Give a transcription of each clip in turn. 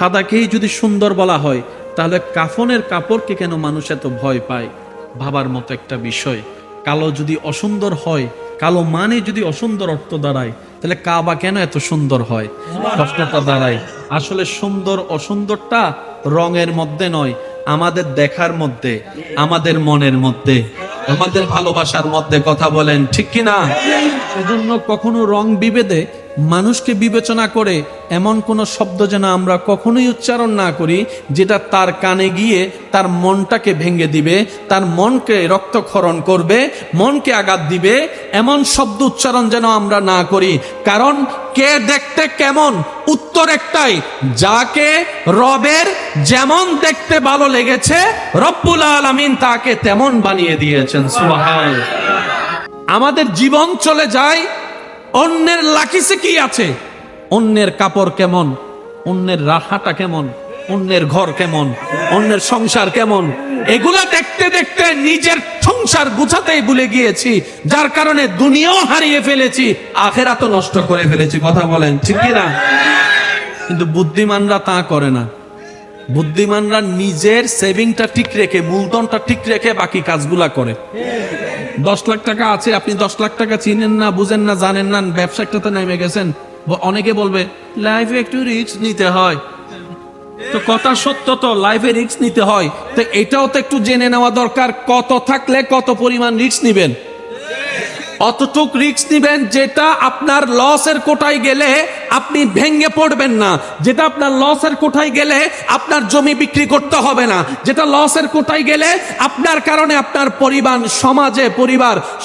সাদাকেই যদি সুন্দর বলা হয়, তাহলে কাফনের কাপড়কে কেন মানুষ এত ভয় পায়? ভাবার মতো একটা বিষয়। কালো যদি অসুন্দর হয়, কালো মানে যদি অসুন্দর অর্থ দাঁড়ায়, তাহলে কাবা কেন এত সুন্দর হয়? প্রশ্নটা দাঁড়ায়। আসলে সুন্দর অসুন্দরটা রঙের মধ্যে নয়, আমাদের দেখার মধ্যে, আমাদের মনের মধ্যে, আমাদের ভালোবাসার মধ্যে। কথা বলেন ঠিক কিনা? এজন্য কখনো রং বিভেদে মানুষকে বিবেচনা করে এমন কোন শব্দ যেন আমরা কখনোই উচ্চারণ না করি যেটা তার কানে গিয়ে তার মনটাকে ভেঙে দিবে, তার মনকে রক্তক্ষরণ করবে, মনকে আঘাত দিবে। এমন শব্দ উচ্চারণ যেন আমরা না করি। কারণ কে দেখতে কেমন, উত্তর একটাই, যাকে রবের যেমন দেখতে ভালো লেগেছে রব্বুল আলামিন তাকে তেমন বানিয়ে দিয়েছেন। সুবহানাল্লাহ। আমাদের জীবন চলে যায় অন্যের লাকিসে কি আছে, অন্যের কাপড় কেমন, অন্যের রাহাটা কেমন, অন্যের ঘর কেমন, অন্যের সংসার কেমন, এগুলা দেখতে দেখতে নিজের সংসার গুছাতেই ভুলে গিয়েছি, যার কারণে দুনিয়াও হারিয়ে ফেলেছি, আখিরাতও নষ্ট করে ফেলেছি। কথা বলেন ঠিক কিনা? কিন্তু বুদ্ধিমানরা তা করে না। বুদ্ধিমানরা নিজের সেভিংটা ঠিক রেখে, মূলধনটা ঠিক রেখে বাকি কাজগুলা করে। 10 লাখ টাকা আছে, আপনি 10 লাখ টাকা চিনেন না, বুঝেন না, জানেন না, ব্যবসা একটাতে নেমে গেছেন। অনেকে বলবে লাইফে একটু রিস্ক নিতে হয়। তো কথা সত্য, তো লাইফে রিস্ক নিতে হয়, তো এটাও তো একটু জেনে নেওয়া দরকার কত থাকলে কত পরিমাণ রিস্ক নিবেন। অতটুক রিস্ক নিবেন যেটা আপনার লসের কোটায় গেলে আপনি ভেঙে পড়বেন না, যেটা আপনার লসের কোটায় গেলে আপনার জমি বিক্রি করতে হবে না, যেটা লসের কোটায় গেলে আপনার কারণে আপনার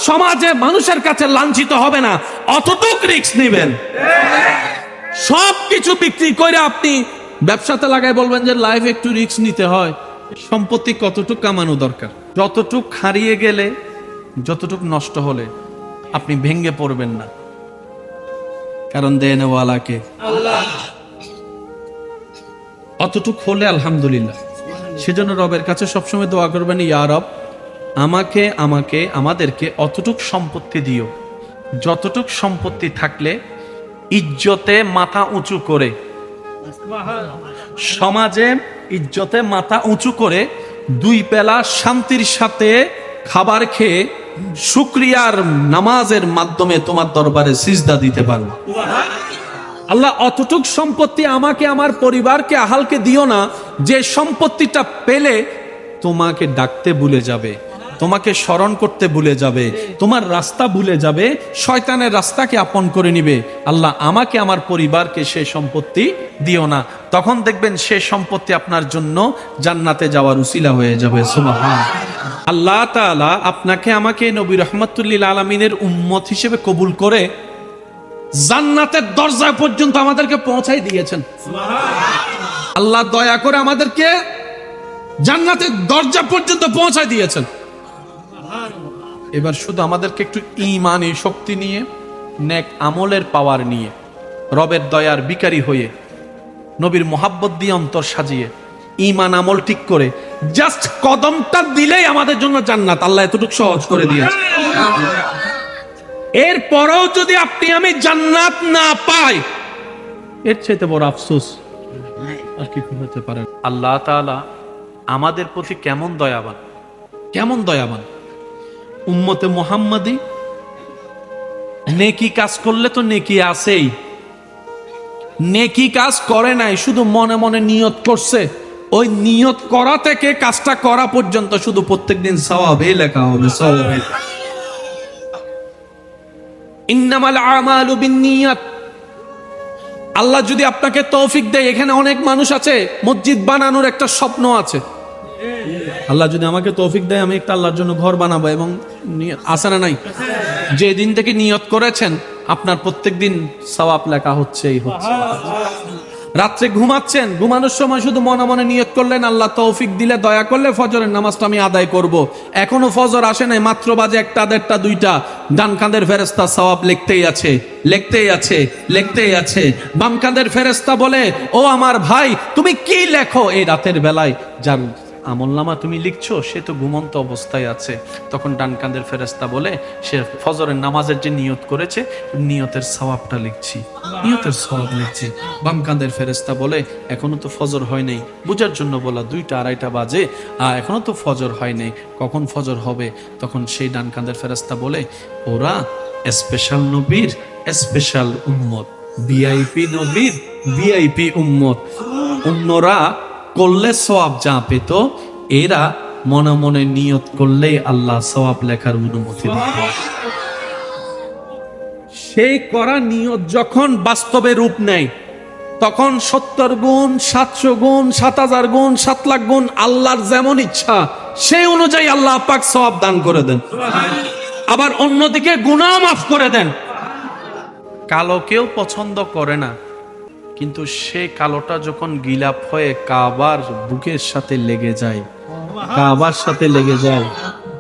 সমাজে মানুষের কাছে লাঞ্ছিত হবে না। অতটুক রিস্ক নিবেন। সবকিছু বিক্রি করে আপনি ব্যবসাতে লাগাই বলবেন যে লাইফে একটু রিস্ক নিতে হয়। সম্পত্তি কতটুক কামানো দরকার, যতটুক হারিয়ে গেলে, যতটুক নষ্ট হলে আপনি ভেঙে পড়বেন না, কারণ দেনওয়ালাকে আল্লাহ। অতটুক হলে আলহামদুলিল্লাহ। সেজন্য রবের কাছে সবসময় দোয়া করবেন, ইয়া রব আমাদেরকে অতটুক সম্পত্তি দিও, যতটুক সম্পত্তি থাকলে ইজ্জতে মাথা উঁচু করে, সমাজে ইজ্জতে মাথা উঁচু করে 2 বেলা শান্তির সাথে খাবার খেয়ে শুকরিয়ার নামাজের মাধ্যমে তোমার দরবারে সিজদা দিতে পারবো। আল্লাহ অতটুক সম্পত্তি আমাকে, আমার পরিবারকে, আহালকে দিও না যে সম্পত্তিটা পেলে তোমাকে ডাকতে ভুলে যাবে, তোমাকে স্মরণ করতে ভুলে যাবে, তোমার রাস্তা ভুলে যাবে, শয়তানের রাস্তাকে আপন করে নিবে। আল্লাহ আমাকে, আমার পরিবারকে সে সম্পত্তি দিও না। তখন দেখবেন সে সম্পত্তি আপনার জন্য জান্নাতে যাওয়ার উসিলা হয়ে যাবে। সুবহানাল্লাহ। আল্লাহ তাআলা আপনাকে আমাকে নবী রাহমাতুল লিল আলামিনের উম্মত হিসেবে কবুল করে জান্নাতের দরজা পর্যন্ত আমাদেরকে পৌঁছাই দিয়েছেন। সুবহানাল্লাহ। আল্লাহ দয়া করে আমাদেরকে জান্নাতের দরজা পর্যন্ত পৌঁছাই দিয়েছেন। এবার শুধু আমাদেরকে একটু ঈমানি শক্তি নিয়ে, নেক আমলের পাওয়ার নিয়ে, রবের দয়ার বিকারী হয়ে, নবীর মোহাব্বত দিয়ে অন্তর সাজিয়ে, ঈমান আমল ঠিক করে জাস্ট কদমটা দিলেই আমাদের জন্য জান্নাত। আল্লাহ এতটুকু সহজ করে দিয়েছে। এরপরেও যদি আপনি আমি জান্নাত না পাই, এর চাইতে বড় আফসোস আর কি হতে পারে? আল্লাহ তাআলা আমাদের প্রতি কেমন দয়াবান, কেমন দয়াবান। উম্মতে মুহাম্মাদি নেকি কাজ করলে তো নেকি আছেই, নেকি কাজ করে নাই, শুধু মনে মনে নিয়ত করছে, ওই নিয়ত করা থেকে কাজটা করা পর্যন্ত শুধু প্রত্যেকদিন সওয়াবে লেখা হবে। সওয়াবে। ইন্নামাল আমালু বিন্নিয়াত। আল্লাহ যদি আপনাকে তৌফিক দেয়, এখানে অনেক মানুষ আছে মসজিদ বানানোর একটা স্বপ্ন আছে, আল্লাহ যদি আমাকে তৌফিক দেয় আমি একটা আল্লাহর জন্য ঘর বানাবো, এবং আছে না নাই? যে দিন থেকে নিয়ত করেছেন আপনার প্রত্যেকদিন সওয়াব লেখা হচ্ছেই হচ্ছে। রাত্রে ঘুমাচ্ছেন, ঘুমানোর সময় শুধু মনে মনে নিয়ত করলেন আল্লাহ তৌফিক দিলে, দয়া করলে ফজরের নামাজটা আমি আদায় করব। এখনো ফজর আসে নাই, মাত্র বাজে 1টা, 1:30, 2টা। ডান কাঁধের ফেরেশতা সওয়াব লিখতেই আছে, লিখতেই আছে, লিখতেই আছে। বাম কাঁধের ফেরেশতা বলে, ও আমার ভাই তুমি কি লেখো এই রাতের বেলায়, যার আমলনামা তুমি লিখছো, সে তো ঘুমন্ত অবস্থায় আছে। তখন ডান কাঁধের ফেরেশতা বলে, সে ফজরের নামাজের যে নিয়ত করেছে, নিয়তের সওয়াবটা লিখছি, নিয়তের সওয়াব লিখছি। বাম কাঁধের ফেরেশতা বলে, এখনো তো ফজর হয় নাই, বুঝার জন্য বলা, 2টা 2:30 বাজে, এখনো তো ফজর হয় নাই, কখন ফজর হবে? তখন সেই ডান কাঁধের ফেরেশতা বলে, ওরা স্পেশাল নবীর স্পেশাল উম্মত, ভিআইপি নবীর ভিআইপি উম্মত। অন্যরা করলে সওয়াব যা পেত, এরা মনে মনে নিয়ত করলেই আল্লাহ সওয়াব লেখার অনুমতি দিতেন। সেই করা নিয়ত যখন বাস্তবে রূপ নেয়, তখন 70 গুণ, 700 গুণ, 7000 গুণ, 7 লাখ গুণ, আল্লাহর যেমন ইচ্ছা সেই অনুযায়ী আল্লাহ পাক সওয়াব দান করে দেন। আবার অন্যদিকে গুনাহ মাফ করে দেন। কালো কেউ পছন্দ করে না, কিন্তু সেই কালোটা যখন গিলাপ হয়ে কাবার বুকের সাথে লেগে যায়, কাবার সাথে লেগে যায়,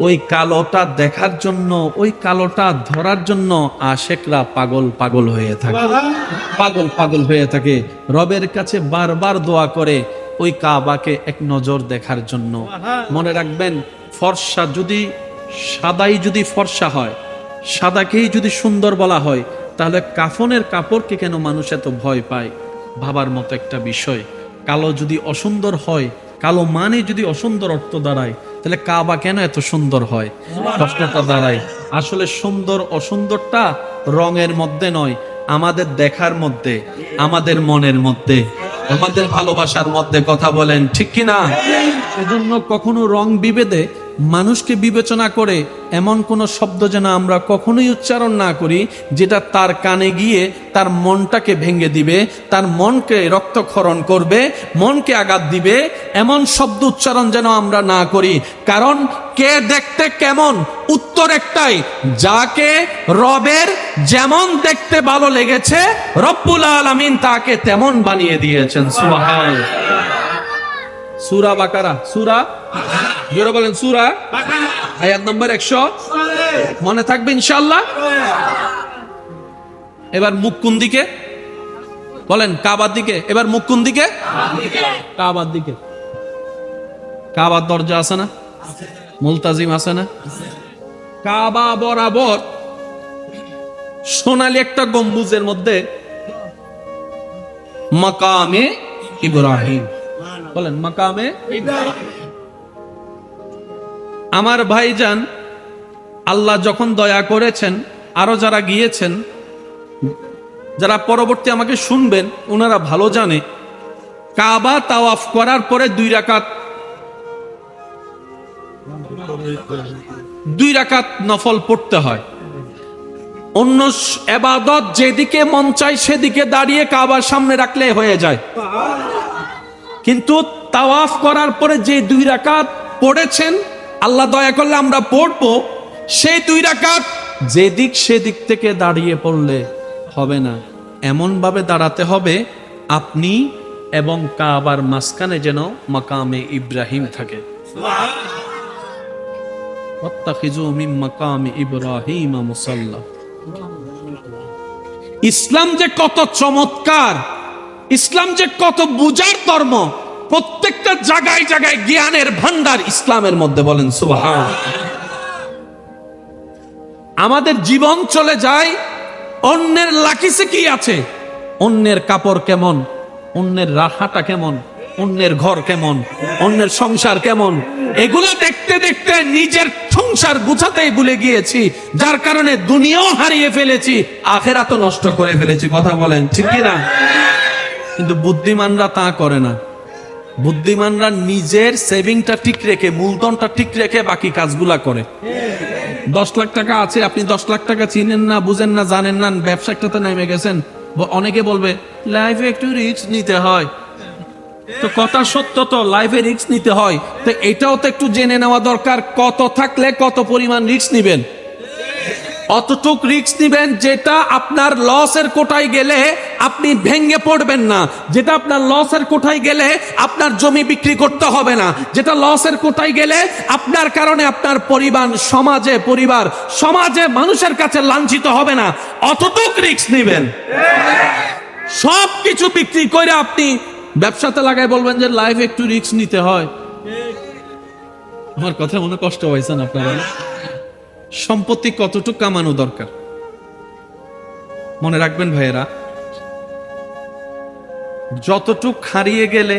ওই কালোটা দেখার জন্য, ওই কালোটা ধরার জন্য আশেকরা পাগল পাগল হয়ে থাকে, পাগল পাগল হয়ে থাকে। রবের কাছে বারবার দোয়া করে ওই কাবাকে এক নজর দেখার জন্য। মনে রাখবেন, ফর্সা যদি, সাদাই যদি ফর্সা হয়, সাদাকেই যদি সুন্দর বলা হয়, তাহলে কাফনের কাপড়কে কেন মানুষ এত ভয় পায়? ভাবার মতো একটা বিষয়। কালো যদি অসুন্দর হয়, কালো মানে যদি অসুন্দর অর্থ দাঁড়ায়, তাহলে কাবা কেন এত সুন্দর হয়? প্রশ্নটা দাঁড়ায়। আসলে সুন্দর অসুন্দরটা রঙের মধ্যে নয়, আমাদের দেখার মধ্যে, আমাদের মনের মধ্যে, আমাদের ভালোবাসার মধ্যে। কথা বলেন ঠিক কিনা? এজন্য কখনো রং বিভেদে মানুষকে বিবেচনা করে এমন কোন শব্দ যেন আমরা কখনোই উচ্চারণ না করি যেটা তার কানে গিয়ে তার মনটাকে ভেঙে দিবে, তার মনকে রক্তক্ষরণ করবে, মনকে আঘাত দিবে। এমন শব্দ উচ্চারণ যেন আমরা না করি। কারণ কে দেখতে কেমন, উত্তর একটাই, যাকে রবের যেমন দেখতে ভালো লেগেছে রব্বুল আলামিন তাকে তেমন বানিয়ে দিয়েছেন। সুবহানাল্লাহ। সূরা বাকারা, সূরা, জোরে বলেন, সূরা আয়াত নম্বর 100, মনে থাকবে ইনশাআল্লাহ। এবার মুখ কোন দিকে বলেন? কাবার দিকে। এবার মুখ কোন দিকে? কাবার দিকে। কাবার দরজা আছে না, মুলতাজিম আছে না? কাবা বরাবর সোনালী একটা গম্বুজের মধ্যে মাকামে ইব্রাহিম, বলেন মাকামে ইব্রাহিম। আমার ভাইজান, আল্লাহ যখন দয়া করেছেন, আরো যারা গিয়েছেন, যারা পরবর্তী আমাকে শুনবেন, ওনারা ভালো জানে, কাবা তাওয়াফ করার পরে 2 রাকাত নফল পড়তে হয়। অন্য ইবাদত যেদিকে মন চায় সেদিকে দাঁড়িয়ে কাবার সামনে রাখলে হয়ে যায়, কিন্তু তাওয়াফ করার পরে যে 2 রাকাত পড়েছেন, আল্লাহ দয়া করলে আমরা পড়বো, সেই 2 রাকাত যেদিক সেদিক থেকে দাঁড়িয়ে পড়লে হবে না, এমন ভাবে দাঁড়াতে হবে আপনি এবং কাবার মাঝখানে যেন মাকামে ইব্রাহিম থাকে। ওয়াত্তাখিযু মিন মাকামি ইব্রাহিম মুসাল্লা। ইসলাম যে কত চমৎকার, ইসলাম যে কত বুঝার ধর্ম, প্রত্যেকটা জায়গায় জায়গায় জ্ঞানের ভান্ডার ইসলামের মধ্যে। বলেন সুবহানাল্লাহ। আমাদের জীবন চলে যায় অন্যের লাকিসে কি আছে, অন্যের কাপড় কেমন, অন্যের রাহাটা কেমন, অন্যের ঘর কেমন, অন্যের সংসার কেমন, এগুলো দেখতে দেখতে নিজের সংসার গুছাতেই ভুলে গিয়েছি, যার কারণে দুনিয়াও হারিয়ে ফেলেছি, আখিরাতও নষ্ট করে ফেলেছি। কথা বলেন ঠিক কি না? কিন্তু বুদ্ধিমানরা তা করে না। বুদ্ধিমানরা নিজের সেভিংটা ঠিক রেখে, মূলধনটা ঠিক রেখে বাকি কাজগুলা করে। 10 লাখ টাকা আছে, আপনি 10 লাখ টাকা চিনেন না, বুঝেন না, জানেন না, ব্যবসা একটাতে নেমে গেছেন। অনেকে বলবে লাইফে একটু রিস্ক নিতে হয়, তো কথা সত্য, তো লাইফে রিস্ক নিতে হয়, তো এটাও তো একটু জেনে নেওয়া দরকার, কত থাকলে কত পরিমাণ রিস্ক নিবেন। অতটুক রিস্ক নিবেন যেটা আপনার লসের কোটায় গেলে আপনি ভেঙে পড়বেন না, যেটা আপনার লসের কোটায় গেলে আপনার জমি বিক্রি করতে হবে না, যেটা লসের কোটায় গেলে আপনার কারণে আপনার সমাজে মানুষের কাছে লাঞ্ছিত হবে না, অতটুক রিস্ক নিবেন। সবকিছু বিক্রি করে আপনি ব্যবসাতে লাগাই বলবেন যে লাইফে একটু রিস্ক নিতে হয়, আমার কথা মনে কষ্ট হয়েছেন আপনারা? সম্পত্তি কতটুকু কামানো দরকার মনে রাখবেন ভাইয়েরা, যতটুক হারিয়ে গেলে,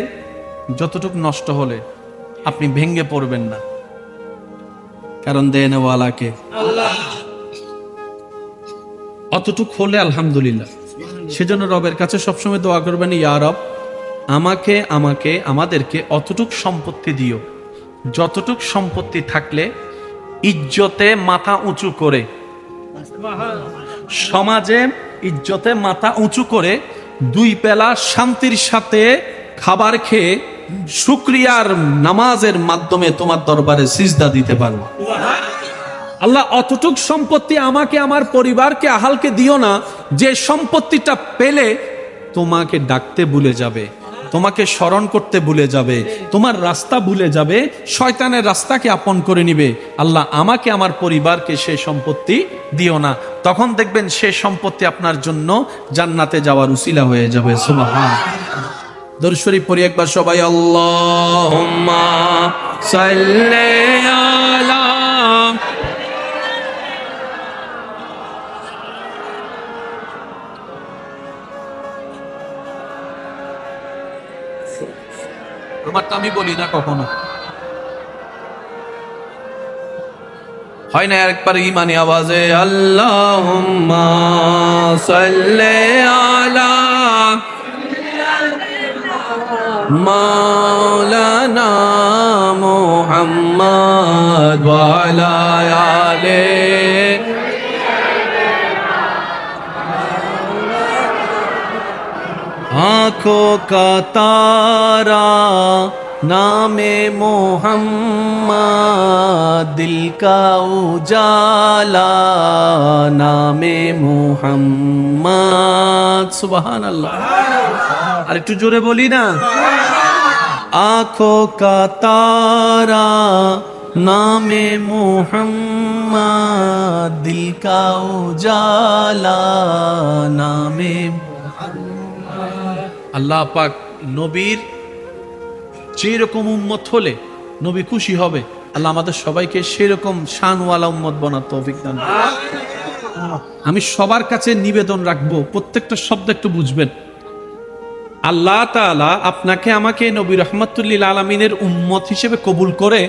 যতটুক নষ্ট হলে আপনি ভেঙ্গে পড়বেন না, কারণ দেনওয়ালাকে আল্লাহ। অতটুক হলে আলহামদুলিল্লাহ। সেজন্য রবের কাছে সবসময় দোয়া করবেন, ইয়া রব আমাকে আমাকে আমাদেরকে অতটুক সম্পত্তি দিও, যতটুক সম্পত্তি থাকলে ইজ্জতে মাথা উঁচু করে, সমাজে ইজ্জতে মাথা উঁচু করে দুই বেলা শান্তির সাথে খাবার খেয়ে শুকরিয়ার নামাজের মাধ্যমে তোমার দরবারে সিজদা দিতে পারবো। আল্লাহ অতটুক সম্পত্তি আমাকে আমার পরিবারকে আহালকে দিও না যে সম্পত্তিটা পেলে তোমাকে ডাকতে ভুলে যাবে, তোমাকে স্মরণ করতে ভুলে যাবে, তোমার রাস্তা ভুলে যাবে, শয়তানের রাস্তাকে আপন করে নিবে। আল্লাহ আমাকে আমার পরিবারকে সেই সম্পত্তি দিও না, তখন দেখবেন সেই সম্পত্তি আপনার জন্য জান্নাতে যাওয়ার উসিলা হয়ে যাবে। সুবহান। দরুদ শরীফ পড়ি একবার সবাই, আল্লাহুম্মা সাল্লি আলা। আমারটা আমি বলি না কখনো, হয় না একবার ইমানি আওয়াজে, আল্লাহুম্মা সাল্লি আলা মাওলানা মুহাম্মদ ওয়া আলা আলিহি। आँखों का तारा नामे मोहम्मद, दिल का उजाला नामे मोहम्मद। सुबहान अल्लाह। अरे तू जोरे बोली ना। आँखों का तारा नामे मोहम्मद, दिल का उजाला नामे। আল্লাহ পাক নবীর যেরকম উম্মত হলে নবী খুশি হবে, আল্লাহ আমাদের সবাইকে সেরকম শানওয়ালা উম্মত বানার তৌফিক দান। আমি সবার কাছে নিবেদন রাখবো, প্রত্যেকটা শব্দ একটু বুঝবেন। আল্লাহ তাআলা আপনাকে আমাকে নবী রাহমাতুল্লিল আলামিনের উম্মত হিসেবে কবুল করে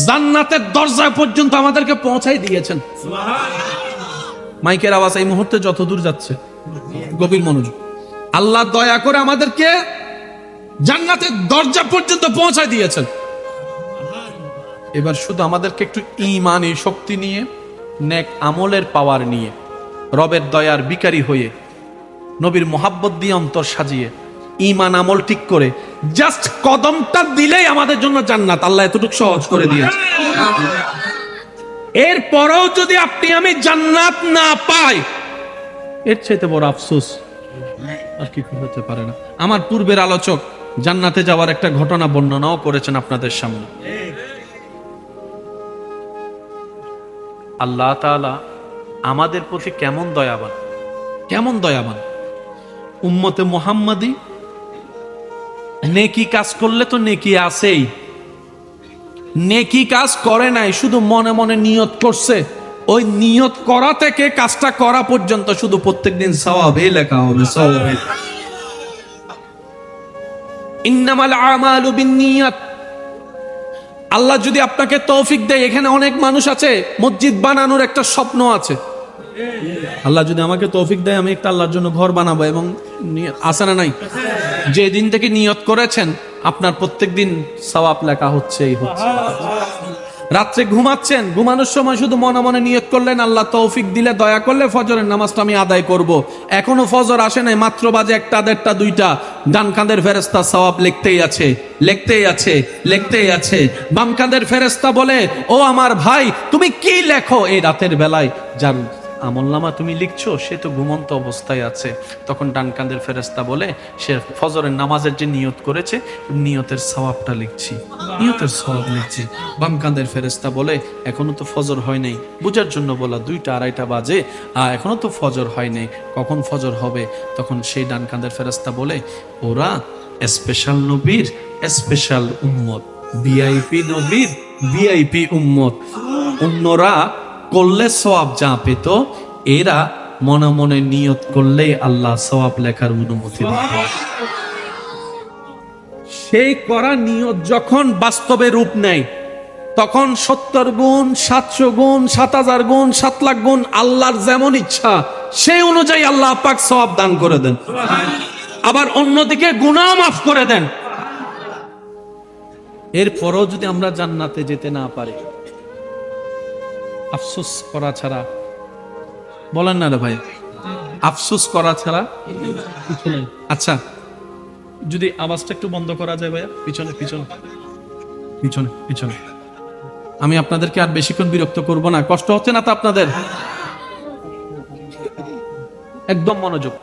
জান্নাতের দরজা পর্যন্ত আমাদেরকে পৌঁছাই দিয়েছেন। মাইকের আওয়াজ এই মুহূর্তে যত দূর যাচ্ছে, গভীর মনোযোগ। আল্লাহ দয়া করে আমাদেরকে জান্নাতের দরজা পর্যন্ত পৌঁছায় দিয়েছেন। এবার শুধু আমাদেরকে একটু ঈমানি শক্তি নিয়ে, নেক আমলের পাওয়ার নিয়ে, রবের দয়ার বিকারী হয়ে, নবীর মোহাব্বত দিয়ে অন্তর সাজিয়ে, ঈমান আমল ঠিক করে জাস্ট কদমটা দিলেই আমাদের জন্য জান্নাত। আল্লাহ এতটুকু সহজ করে দিয়েছে। এরপরেও যদি আপনি আমি জান্নাত না পাই, এর চাইতে বড় আফসোস আর কি হতে পারে না। আমার পূর্বের আলোচক জান্নাতে যাওয়ার একটা ঘটনা বর্ণনাও করেছেন আপনাদের সামনে। আল্লাহ তাআলা আমাদের প্রতি কেমন দয়াবান, কেমন দয়াবান। উম্মতে মুহাম্মাদি নেকি কাজ করলে তো নেকি আছেই, নেকি কাজ করে নাই, শুধু মনে মনে নিয়ত করছে, ওই নিয়ত করা থেকে কাজটা করা পর্যন্ত শুধু প্রত্যেকদিন সওয়াবে লেখা হবে, সওয়াবে। ইন্নামাল আমালু বিন্নিয়াত। আল্লাহ যদি আপনাকে তৌফিক দেয়, এখানে অনেক মানুষ আছে মসজিদ বানানোর একটা স্বপ্ন আছে, আল্লাহ যদি আমাকে তৌফিক দেয় আমি একটা আল্লাহর জন্য ঘর বানাবো, এবং আছে না নাই? যে দিন থেকে নিয়ত করেছেন আপনার প্রত্যেকদিন সওয়াব লেখা হচ্ছেই হচ্ছে। রাত্রে ঘুমাচ্ছেন, ঘুমানোর সময় শুধু মনে মনে নিয়ত করলেন আল্লাহ তৌফিক দিলে, দয়া করলে ফজরের নামাজটা আমি আদায় করব। এখনো ফজর আসে নাই, মাত্র বাজে 1টা 1:30 2টা, ডান কাঁধের ফেরেশতা সওয়াব লিখতেই আছে, লিখতেই আছে, লিখতেই আছে। বাম কাঁধের ফেরেশতা বলে, ও আমার ভাই তুমি কি লেখো এই রাতের বেলায়? যার আমলনামা তুমি লিখছো সে তো ঘুমন্ত অবস্থায় আছে। তখন ডান কাঁধের ফেরেশতা বলে, সে ফজরের নামাজের যে নিয়ত করেছে নিয়তের সওয়াবটা লিখছি, নিয়তের সওয়াব লিখছি। বাম কাঁধের ফেরেশতা বলে, এখনো তো ফজর হয় নাই, বুঝার জন্য বলা 2টা 2:30 বাজে, এখনো তো ফজর হয় নাই, কখন ফজর হবে? তখন সেই ডান কাঁধের ফেরেশতা বলে, ওরা স্পেশাল নবীর স্পেশাল উম্মত, ভিআইপি নবীর ভিআইপি উম্মত। অন্যরা করলে সওয়াব যা পেত, এরা মনে মনে নিয়ত করলেই আল্লাহ সওয়াব লেখার অনুমতি দিতেন। সেই করা নিয়ত যখন বাস্তবে রূপ নেয়, তখন 70 গুণ, 700 গুণ, 7000 গুণ, 7 লাখ গুণ, আল্লাহর যেমন ইচ্ছা সেই অনুযায়ী আল্লাহ পাক সওয়াব দান করে দেন। আবার অন্যদিকে গুনাহ মাফ করে দেন। এরপরও যদি আমরা জান্নাতে যেতে না পারি, আফসোস করা ছাড়া, বলেন না রে ভাই, আফসোস করা ছাড়া কিছু নেই। আচ্ছা, যদি আওয়াজটা একটু বন্ধ করা যায় ভাইয়া, পিছনে পিছনে পিছনে পিছনে। আমি আপনাদেরকে আর বেশিক্ষণ বিরক্ত করব না। কষ্ট হচ্ছে না তো আপনাদের? একদম মনোযোগ।